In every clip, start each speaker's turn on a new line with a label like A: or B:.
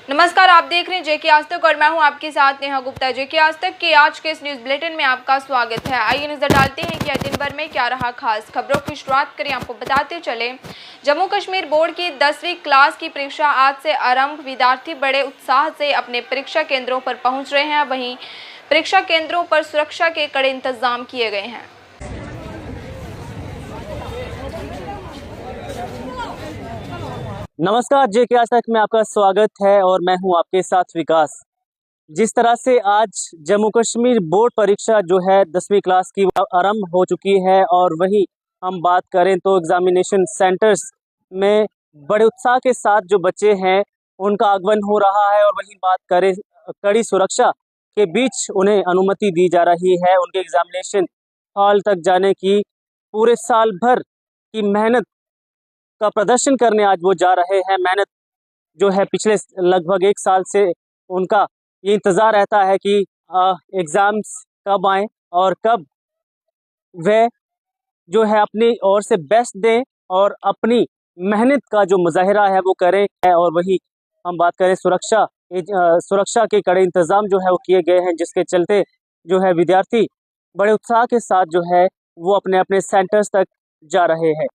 A: नमस्कार, आप देख रहे हैं जेके आज तक और मैं हूं आपके साथ नेहा गुप्ता। जेके आज तक के आज के इस न्यूज बुलेटिन में आपका स्वागत है। आइए नजर डालते हैं कि आज दिन भर में क्या रहा खास। खबरों की शुरुआत करें, आपको बताते चले जम्मू कश्मीर बोर्ड की 10वीं क्लास की परीक्षा आज से आरंभ। विद्यार्थी बड़े उत्साह से अपने परीक्षा केंद्रों पर पहुंच रहे हैं। वहीं परीक्षा केंद्रों पर सुरक्षा के कड़े इंतजाम किए गए हैं।
B: नमस्कार, जेके आज तक में आपका स्वागत है और मैं हूं आपके साथ विकास। जिस तरह से आज जम्मू कश्मीर बोर्ड परीक्षा जो है 10वीं क्लास की आरंभ हो चुकी है और वही हम बात करें तो एग्जामिनेशन सेंटर्स में बड़े उत्साह के साथ जो बच्चे हैं उनका आगमन हो रहा है और वहीं बात करें कड़ी सुरक्षा के बीच उन्हें अनुमति दी जा रही है उनके एग्जामिनेशन हॉल तक जाने की। पूरे साल भर की मेहनत का प्रदर्शन करने आज वो जा रहे हैं। मेहनत जो है पिछले लगभग 1 साल से उनका ये इंतज़ार रहता है कि एग्ज़ाम्स कब आएँ और कब वह जो है अपनी ओर से बेस्ट दें और अपनी मेहनत का जो मुज़ाहिरा है वो करें। और वही हम बात करें सुरक्षा के कड़े इंतज़ाम जो है वो किए गए हैं, जिसके चलते जो है विद्यार्थी बड़े उत्साह के साथ जो है वो अपने अपने सेंटर्स तक जा रहे हैं।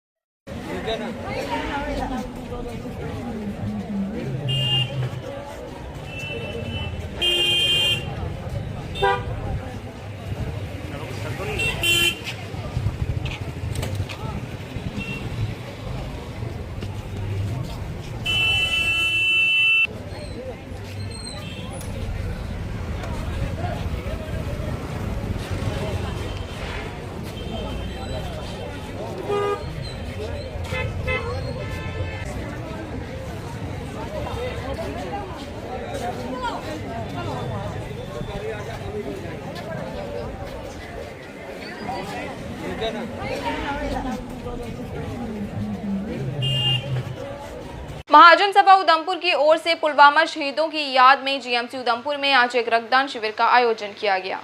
A: महाजन सभा उधमपुर की ओर से पुलवामा शहीदों की याद में जीएमसी उधमपुर में आज एक रक्तदान शिविर का आयोजन किया गया।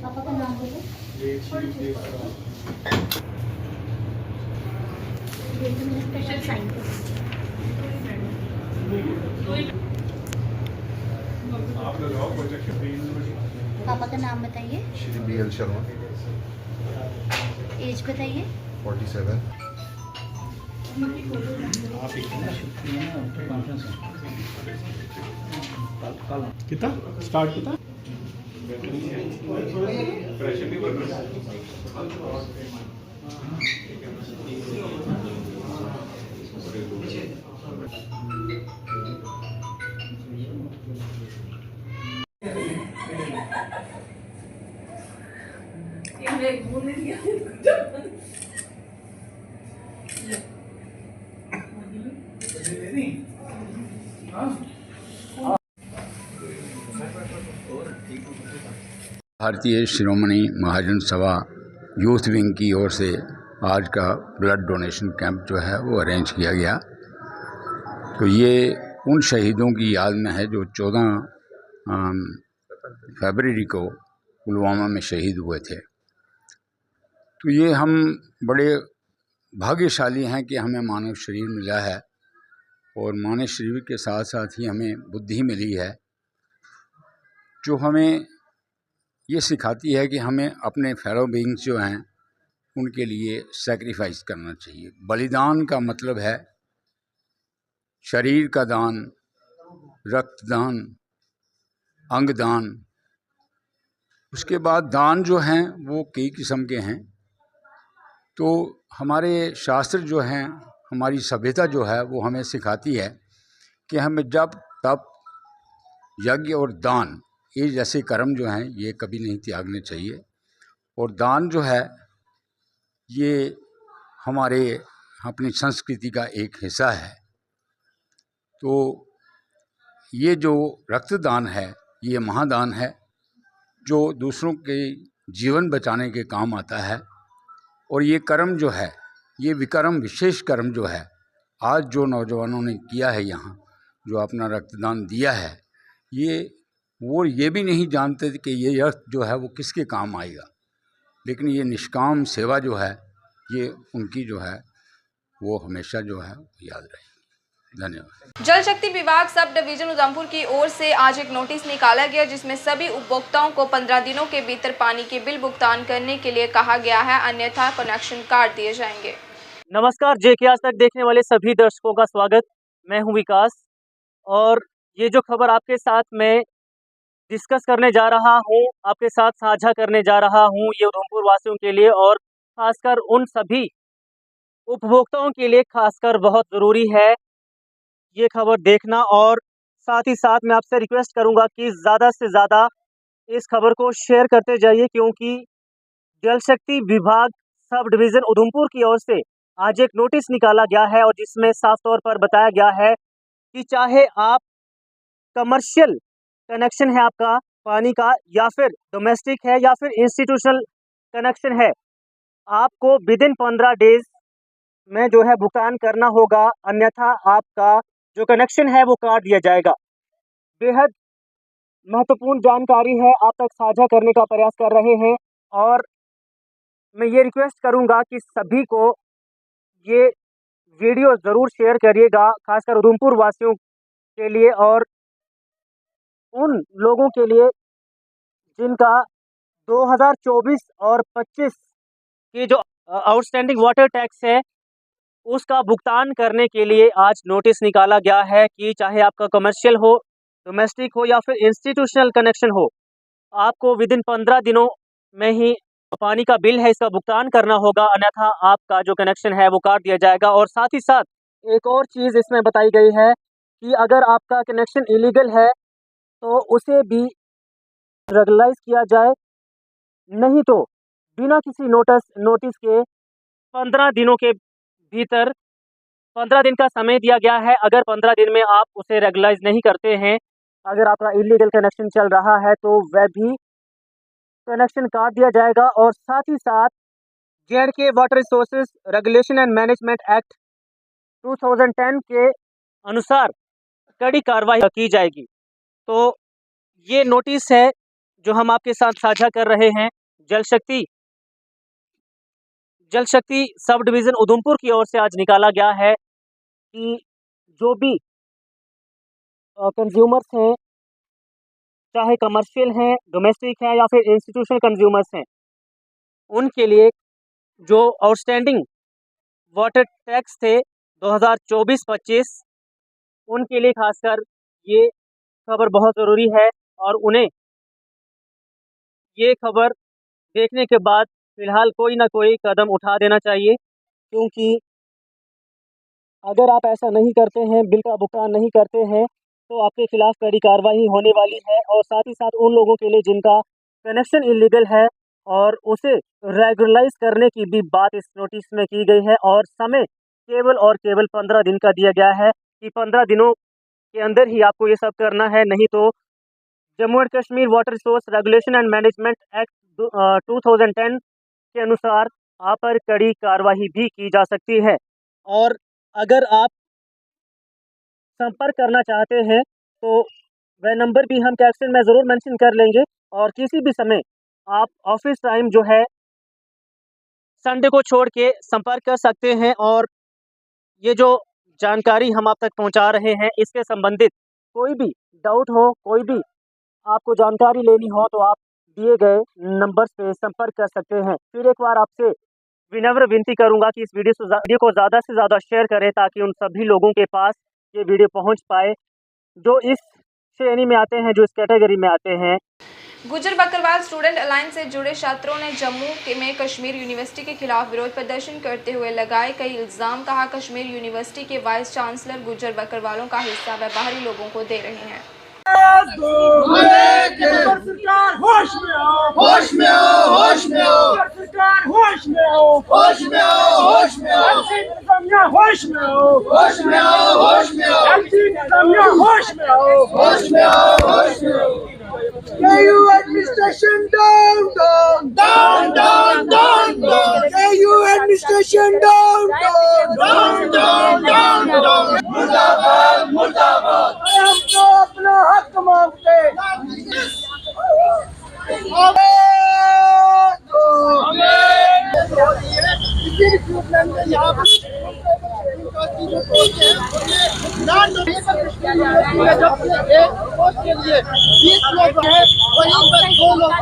C: पापा का नाम बोलो। स्पेशल साइन पापा का नाम बताइए।
D: श्री BL शर्मा।
C: एज बताइए।
D: 47।
E: कितना स्टार्ट कितना
F: भारतीय शिरोमणि महाजन सभा यूथ विंग की ओर से आज का ब्लड डोनेशन कैंप जो है वो अरेंज किया गया। तो ये उन शहीदों की याद में है जो 14 फरवरी को पुलवामा में शहीद हुए थे। तो ये हम बड़े भाग्यशाली हैं कि हमें मानव शरीर मिला है और मानव शरीर के साथ साथ ही हमें बुद्धि मिली है जो हमें ये सिखाती है कि हमें अपने फेलो बीइंग्स जो हैं उनके लिए सैक्रिफाइस करना चाहिए। बलिदान का मतलब है शरीर का दान, रक्तदान, अंगदान। उसके बाद दान जो हैं वो कई किस्म के हैं। तो हमारे शास्त्र जो हैं, हमारी सभ्यता जो है वो हमें सिखाती है कि हमें जब तप, यज्ञ और दान ये जैसे कर्म जो हैं ये कभी नहीं त्यागने चाहिए। और दान जो है ये हमारे अपनी संस्कृति का एक हिस्सा है। तो ये जो रक्तदान है ये महादान है जो दूसरों के जीवन बचाने के काम आता है। और ये कर्म जो है, ये विक्रम विशेष कर्म जो है आज जो नौजवानों ने किया है यहाँ, जो अपना रक्तदान दिया है, वो ये भी नहीं जानते कि ये रक्त जो है वो किसके काम आएगा, लेकिन ये निष्काम सेवा जो है ये उनकी जो है वो हमेशा जो है याद रहेगी। धन्यवाद।
A: जल शक्ति विभाग सब डिवीजन उधमपुर की ओर से आज एक नोटिस निकाला गया जिसमें सभी उपभोक्ताओं को 15 दिनों के भीतर पानी के बिल भुगतान करने के लिए कहा गया है, अन्यथा कनेक्शन काट दिए जाएंगे।
B: नमस्कार, जेके आज तक देखने वाले सभी दर्शकों का स्वागत। मैं हूं विकास और ये जो खबर आपके साथ मैं डिस्कस करने जा रहा हूं, आपके साथ साझा करने जा रहा हूं, ये उधमपुर वासियों के लिए और खासकर उन सभी उपभोक्ताओं के लिए खासकर बहुत ज़रूरी है ये खबर देखना। और साथ ही साथ मैं आपसे रिक्वेस्ट करूंगा कि ज़्यादा से ज़्यादा इस खबर को शेयर करते जाइए, क्योंकि जल शक्ति विभाग सब डिवीज़न उधमपुर की ओर से आज एक नोटिस निकाला गया है और जिसमें साफ तौर पर बताया गया है कि चाहे आप कमर्शियल कनेक्शन है आपका पानी का, या फिर डोमेस्टिक है, या फिर इंस्टीट्यूशनल कनेक्शन है, आपको विदिन 15 डेज में जो है भुगतान करना होगा, अन्यथा आपका जो कनेक्शन है वो काट दिया जाएगा। बेहद महत्वपूर्ण जानकारी है, आप तक साझा करने का प्रयास कर रहे हैं और मैं ये रिक्वेस्ट करूंगा कि सभी को ये वीडियो ज़रूर शेयर करिएगा, खासकर उधमपुर वासियों के लिए और उन लोगों के लिए जिनका 2024 और 25 की जो आउटस्टैंडिंग वाटर टैक्स है उसका भुगतान करने के लिए आज नोटिस निकाला गया है कि चाहे आपका कमर्शियल हो, डोमेस्टिक हो या फिर इंस्टीट्यूशनल कनेक्शन हो, आपको विदिन 15 दिनों में ही पानी का बिल है इसका भुगतान करना होगा, अन्यथा आपका जो कनेक्शन है वो काट दिया जाएगा। और साथ ही साथ एक और चीज़ इसमें बताई गई है कि अगर आपका कनेक्शन इलीगल है तो उसे भी रेगुलाइज किया जाए, नहीं तो बिना किसी नोटिस के 15 दिनों के भीतर 15 दिन का समय दिया गया है। अगर 15 दिन में आप उसे रेगुलाइज नहीं करते हैं, अगर आपका इलीगल कनेक्शन चल रहा है तो वह भी कनेक्शन काट दिया जाएगा। और साथ ही साथ J&K water resources regulation and management act 2010 के अनुसार कड़ी कार्रवाई की जाएगी। तो ये नोटिस है जो हम आपके साथ साझा कर रहे हैं जल शक्ति सब डिवीज़न उधमपुर की ओर से आज निकाला गया है कि जो भी कंज्यूमर्स हैं, चाहे कमर्शियल हैं, डोमेस्टिक हैं या फिर इंस्टीट्यूशनल कंज्यूमर्स हैं, उनके लिए जो आउटस्टैंडिंग वाटर टैक्स थे 2024-25 उनके लिए खासकर ये खबर बहुत ज़रूरी है और उन्हें ये खबर देखने के बाद फ़िलहाल कोई ना कोई कदम उठा देना चाहिए, क्योंकि अगर आप ऐसा नहीं करते हैं, बिल का भुगतान नहीं करते हैं, तो आपके खिलाफ़ कड़ी कार्रवाई होने वाली है। और साथ ही साथ उन लोगों के लिए जिनका कनेक्शन इलीगल है और उसे रेगुलराइज करने की भी बात इस नोटिस में की गई है और समय केवल और केवल 15 दिन का दिया गया है कि 15 दिनों के अंदर ही आपको ये सब करना है, नहीं तो Jammu and Kashmir water resource regulation and management act 2010 के अनुसार आप पर कड़ी कार्रवाई भी की जा सकती है। और अगर आप संपर्क करना चाहते हैं तो वह नंबर भी हम कैप्शन में ज़रूर मेंशन कर लेंगे और किसी भी समय आप ऑफिस टाइम जो है संडे को छोड़ के संपर्क कर सकते हैं। और ये जो जानकारी हम आप तक पहुंचा रहे हैं इसके संबंधित कोई भी डाउट हो, कोई भी आपको जानकारी लेनी हो तो आप दिए गए नंबर पे संपर्क कर सकते हैं। फिर एक बार आपसे विनम्र विनती करूंगा कि इस वीडियो को ज़्यादा से ज़्यादा शेयर करें ताकि उन सभी लोगों के पास ये वीडियो पहुंच पाए जो इस श्रेणी में आते हैं, जो इस कैटेगरी में आते हैं।
A: गुज्जर बकरवाल स्टूडेंट अलायंस से जुड़े छात्रों ने जम्मू में कश्मीर यूनिवर्सिटी के खिलाफ विरोध प्रदर्शन करते हुए लगाए कई इल्ज़ाम। कहा कश्मीर यूनिवर्सिटी के वाइस चांसलर गुज्जर बकरवालों का हिस्सा व बाहरी लोगों को दे रहे हैं।
E: सरकार होश में आओ, होश में आओ, होश में आओ, सरकार होश में आओ, होश में आओ, होश में आओ, होश में आओ, होश में आओ, होश में आओ, होश में आओ, होश में आओ, होश में आओ। KU administration down, down, down, down, down, down. KU administration down, down, down, down, down, down. Murdabad, Murdabad. University में जब एक पोस्ट के लिए 20 लोग हैं, वहीं पर 2 लोग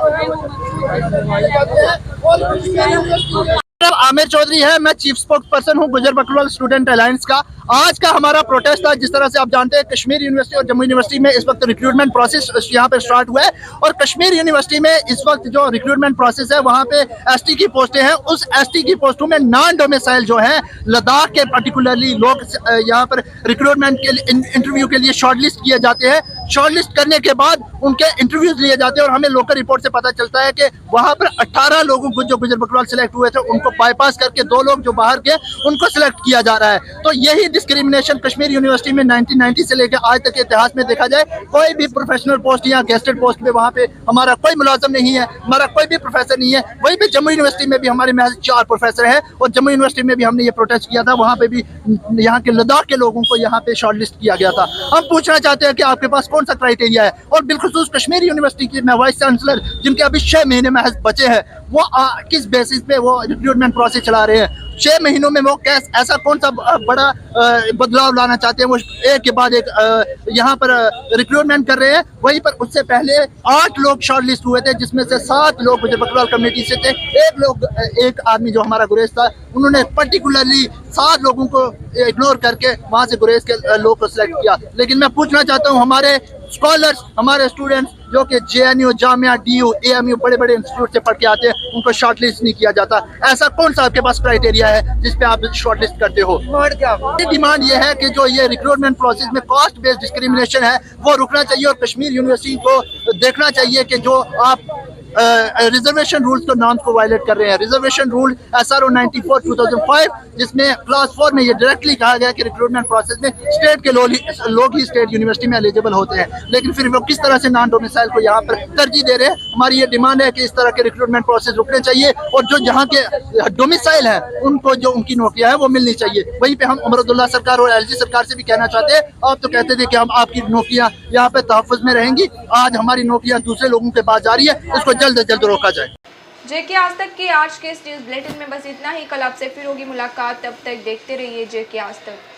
E: जाते हैं। और कश्मीर यूनिवर्सिटी में आमिर चौधरी है, मैं चीफ स्पोक्स पर्सन हूँ गुजर बकरवाल स्टूडेंट अलायंस का। आज का हमारा प्रोटेस्ट था, जिस तरह से आप जानते हैं कश्मीर यूनिवर्सिटी और जम्मू यूनिवर्सिटी में इस वक्त रिक्रूटमेंट प्रोसेस यहाँ पे स्टार्ट हुआ है, और कश्मीर यूनिवर्सिटी में इस वक्त जो रिक्रूटमेंट प्रोसेस है वहाँ पे एसटी की पोस्टें हैं। उस एसटी की पोस्टों में नॉन डोमिसाइल जो है लद्दाख के पर्टिकुलरली लोग यहाँ पर रिक्रूटमेंट के लिए इंटरव्यू के लिए शॉर्टलिस्ट किए जाते हैं। शॉर्टलिस्ट करने के बाद उनके इंटरव्यूज लिए जाते हैं, और हमें लोकल रिपोर्ट से पता चलता है कि वहाँ पर 18 लोगों को जो गुजर बकरवाल सिलेक्ट हुए थे उनको बाईपास करके 2 लोग जो बाहर के उनको सिलेक्ट किया जा रहा है। तो यही डिस्क्रिमिनेशन कश्मीर यूनिवर्सिटी में 1990 से लेकर आज तक के इतिहास में देखा जाए, कोई भी प्रोफेशनल पोस्ट या गेस्टेड पोस्ट में वहाँ पे हमारा कोई मुलाजिम नहीं है, हमारा कोई भी प्रोफेसर नहीं है। वहीं पे जम्मू यूनिवर्सिटी में भी हमारे महज 4 प्रोफेसर हैं, और जम्मू यूनिवर्सिटी में भी हमने ये प्रोटेस्ट किया था, वहाँ पे भी यहाँ के लद्दाख के लोगों को यहाँ पे शॉर्टलिस्ट किया गया था। हम पूछना चाहते हैं कि आपके पास कौन सा क्राइटेरिया है, और बिलखुसूस कश्मीर यूनिवर्सिटी के वाइस चांसलर जिनके अभी 6 महीने महज बचे हैं, वो किस बेसिस पे वो रिक्रूटमेंट प्रोसेस चला रहे हैं? 6 महीनों में वो ऐसा कौन सा बड़ा बदलाव लाना चाहते हैं? वो एक के बाद एक यहाँ पर रिक्रूटमेंट कर रहे हैं। वहीं पर उससे पहले 8 लोग शॉर्टलिस्ट हुए थे, जिसमें से 7 लोग गुजर बकरवाल कमेटी से थे। एक आदमी जो हमारा गुरेज था, उन्होंने पर्टिकुलरली 7 लोगों को इग्नोर करके वहाँ से गुरेज के लोग को सिलेक्ट किया। लेकिन मैं पूछना चाहता हूँ, हमारे स्कॉलर्स, हमारे स्टूडेंट्स जो कि JNU, जामिया, DU, AMU बड़े बड़े इंस्टीट्यूट से पढ़ के आते हैं, उनको शॉर्टलिस्ट नहीं किया जाता। ऐसा कौन सा आपके पास क्राइटेरिया है जिस पे आप शॉर्टलिस्ट करते हो? डिमांड ये है कि जो ये रिक्रूटमेंट प्रोसेस में कास्ट बेस्ड डिस्क्रिमिनेशन है वो रुकना चाहिए, और कश्मीर यूनिवर्सिटी को देखना चाहिए कि जो आप रिजर्वेशन रूल्स को नॉर्म्स को वायलेट कर रहे हैं। रिजर्वेशन रूल SRO 94/2005, जिसमें क्लास 4 में ये डायरेक्टली कहा गया कि रिक्रूटमेंट प्रोसेस में स्टेट के लोग ही स्टेट यूनिवर्सिटी में एलिजिबल होते हैं, लेकिन फिर वो किस तरह से नॉन डोमिसाइल को यहाँ पर तरजीह दे रहे हैं। हमारी ये डिमांड है कि इस तरह के रिक्रूटमेंट प्रोसेस रुकने चाहिए, और जो जहाँ के डोमिसाइल है उनको जो उनकी नौकरियाँ है वो मिलनी चाहिए। वहीं पे हम उमर अब्दुल्ला सरकार और LG सरकार से भी कहना चाहते हैं, आप तो कहते थे कि हम आपकी नौकरियाँ यहाँ पे तहफ़्फ़ुज़ में रहेंगी, आज हमारी नौकरियाँ दूसरे लोगों के पास जा रही है, इसको जल्द से जल्द रोका जाए।
A: जेके आज तक के आज के इस न्यूज़ बुलेटिन में बस इतना ही। कल आपसे फिर होगी मुलाकात, तब तक देखते रहिए जेके आज तक।